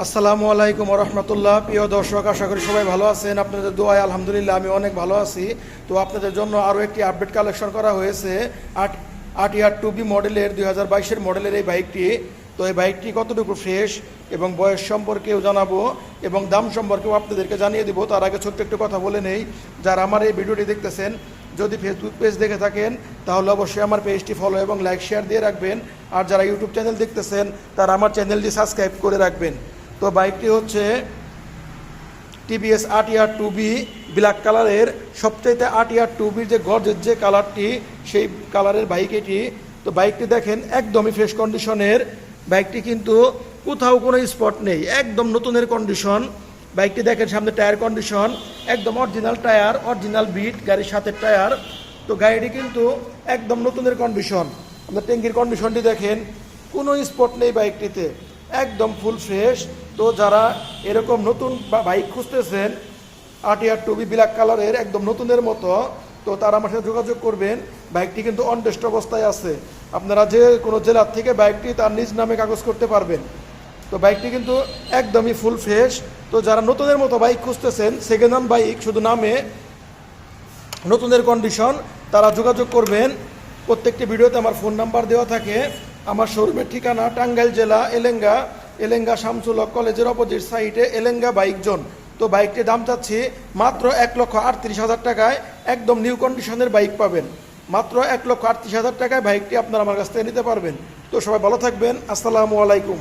আসসালামু আলাইকুম রহমতুল্লাহ। প্রিয় দর্শক, আশা করি সবাই ভালো আছেন। আপনাদের দোয়ায় আলহামদুলিল্লাহ আমি অনেক ভালো আছি। তো আপনাদের জন্য আরও একটি আপডেট কালেকশন করা হয়েছে। আটিয়ার 2B মডেলের 2022-এর মডেলের এই বাইকটি। তো এই বাইকটি কতটুকু ফ্রেশ এবং বয়স সম্পর্কেও জানাবো এবং দাম সম্পর্কেও আপনাদেরকে জানিয়ে দেবো। তার আগে ছোট্ট একটু কথা বলে নেই, যারা আমার এই ভিডিওটি দেখতেছেন যদি ফেসবুক পেজ দেখে থাকেন তাহলে অবশ্যই আমার পেজটি ফলো এবং লাইক শেয়ার দিয়ে রাখবেন। আর যারা ইউটিউব চ্যানেল দেখতেছেন তারা আমার চ্যানেলটি সাবস্ক্রাইব করে রাখবেন। তো বাইকটি হচ্ছে টিভিএস আটিয়ার 2B ব্ল্যাক কালারের। সবচাইতে আটিয়ার 2Bর যে গর্জের যে কালারটি, সেই কালারের বাইক এটি। তো বাইকটি দেখেন একদমই ফ্রেশ কন্ডিশনের। বাইকটি কিন্তু কোথাও কোনো স্পট নেই, একদম নতুনের কন্ডিশন। বাইকটি দেখেন সামনে টায়ার কন্ডিশন একদম অরিজিনাল টায়ার, অরিজিনাল বিট গাড়ির সাথে টায়ার। তো গাড়িটি কিন্তু একদম নতুনের কন্ডিশন। আপনার ট্যাঙ্কির কন্ডিশনটি দেখেন, কোনো স্পট নেই বাইকটিতে, একদম ফুল ফ্রেশ। তো যারা এরকম নতুন বাইক খুঁজতেছেন আটিয়ার 2B ব্ল্যাক কালারের একদম নতুনের মতো, তো তারা আমার সাথে যোগাযোগ করবেন। বাইকটি কিন্তু অনটেস্ট অবস্থায় আছে। আপনারা যে কোনো জেলার থেকে বাইকটি তার নিজ নামে কাগজ করতে পারবেন। তো বাইকটি কিন্তু একদমই ফুল ফ্রেশ। তো যারা নতুনের মতো বাইক খুঁজতেছেন, সেকেন্ড হ্যান্ড বাইক শুধু নামে নতুনের কন্ডিশন, তারা যোগাযোগ করবেন। প্রত্যেকটি ভিডিওতে আমার ফোন নাম্বার দেওয়া থাকে। আমার শোরুমের ঠিকানা টাঙ্গাইল জেলা এলেঙ্গা শামসুল হক কলেজের অপোজিট সাইডে এলেঙ্গা বাইক জোন। তো বাইকটির দাম চাচ্ছি মাত্র 1,38,000 টাকায়। একদম নিউ কন্ডিশনের বাইক পাবেন মাত্র 1,38,000 টাকায়। বাইকটি আপনারা আমার কাছ থেকে নিতে পারবেন। তো সবাই ভালো থাকবেন। আসসালামু আলাইকুম।